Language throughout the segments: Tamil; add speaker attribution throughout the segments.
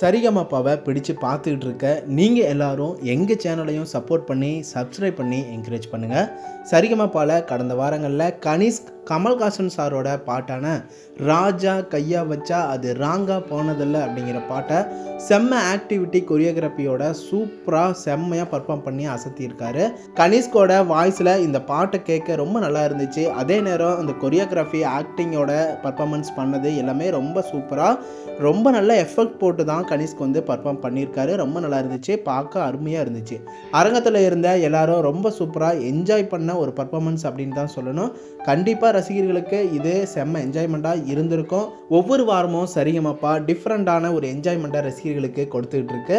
Speaker 1: சரிகமபாவை பிடிச்சு பார்த்துக்கிட்டு இருக்க நீங்கள் எல்லாரும் எங்கள் சேனலையும் சப்போர்ட் பண்ணி சப்ஸ்கிரைப் பண்ணி என்கரேஜ் பண்ணுங்கள். சரிகமபாவில் கடந்த வாரங்களில் கனிஷ்க் கமல்ஹாசன் சாரோட பாட்டான ராஜா கையா வச்சா அது ராங்கா போனதில்லை அப்படிங்கிற பாட்டை செம்ம ஆக்டிவிட்டி கொரியோகிராஃபியோட சூப்பராக செம்மையாக பர்ஃபார்ம் பண்ணி அசத்தியிருக்காரு. கனிஷ்கோட வாய்ஸில் இந்த பாட்டை கேட்க ரொம்ப நல்லா இருந்துச்சு. அதே நேரம் அந்த கொரியோகிராஃபி ஆக்டிங்கோட பர்ஃபார்மன்ஸ் பண்ணது எல்லாமே ரொம்ப சூப்பராக ரொம்ப நல்ல எஃபெக்ட் போட்டு தான் கனிஷ்க் வந்து பர்ஃபார்ம் பண்ணியிருக்காரு. ரொம்ப நல்லா இருந்துச்சு, பார்க்க அருமையாக இருந்துச்சு. அரங்கத்தில் இருந்த எல்லாரும் ரொம்ப சூப்பராக என்ஜாய் பண்ண ஒரு பர்ஃபார்மன்ஸ் அப்படின்னு தான் சொல்லணும். கண்டிப்பாக ரசிகர்களுக்கு இது செம்ம என்ஜாய்மெண்ட்டாக இருந்திருக்கும். ஒவ்வொரு வாரமும் சரிகமபா டிஃப்ரெண்ட்டான ஒரு என்ஜாய்மெண்ட்டை ரசிகர்களுக்கு கொடுத்துக்கிட்டு இருக்கு.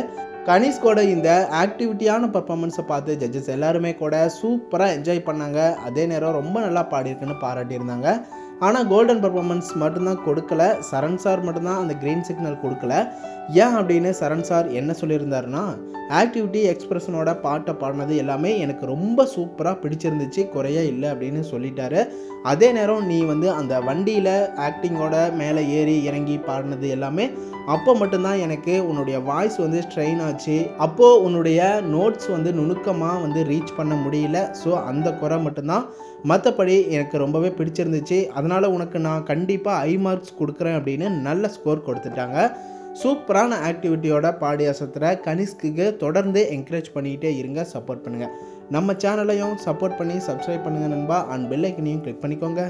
Speaker 1: கனிஷ்கோட இந்த ஆக்டிவிட்டியான பர்ஃபார்மன்ஸை பார்த்து ஜட்ஜஸ் எல்லாருமே கூட சூப்பராக என்ஜாய் பண்ணாங்க. அதே நேரம் ரொம்ப நல்லா பாடியிருக்குன்னு பாராட்டியிருந்தாங்க. ஆனால் கோல்டன் பர்ஃபார்மன்ஸ் மட்டும்தான் கொடுக்கல. சரண் சார் மட்டும்தான் அந்த க்ரீன் சிக்னல் கொடுக்கல. ஏன் அப்படின்னு சரண் சார் என்ன சொல்லியிருந்தாருன்னா, ஆக்டிவிட்டி எக்ஸ்பிரஷனோட பாட்டை பாடினது எல்லாமே எனக்கு ரொம்ப சூப்பராக பிடிச்சிருந்துச்சு, குறையே இல்லை அப்படின்னு சொல்லிட்டாரு. அதே நேரம் நீ வந்து அந்த வண்டியில் ஆக்டிங்கோட மேலே ஏறி இறங்கி பாடினது எல்லாமே அப்போ மட்டும்தான் எனக்கு உன்னுடைய வாய்ஸ் வந்து ஸ்ட்ரெயின் ஆச்சு. அப்போது உன்னுடைய நோட்ஸ் வந்து நுணுக்கமாக வந்து ரீச் பண்ண முடியல. ஸோ அந்த குறை மட்டும்தான், மற்றபடி எனக்கு ரொம்பவே பிடிச்சிருந்துச்சு. அதனால் உனக்கு நான் கண்டிப்பாக ஐ மார்க்ஸ் கொடுக்குறேன் அப்படின்னு நல்ல ஸ்கோர் கொடுத்துட்டாங்க. சூப்பரான ஆக்டிவிட்டியோட பாடி அசத்துற கனிஷ்க்கு தொடர்ந்து என்கரேஜ் பண்ணிக்கிட்டே இருங்க, சப்போர்ட் பண்ணுங்கள். நம்ம சேனலையும் சப்போர்ட் பண்ணி சப்ஸ்கிரைப் பண்ணுங்கள் நண்பா. அண்ட் பெல் ஐக்கனையும் கிளிக் பண்ணிக்கோங்க.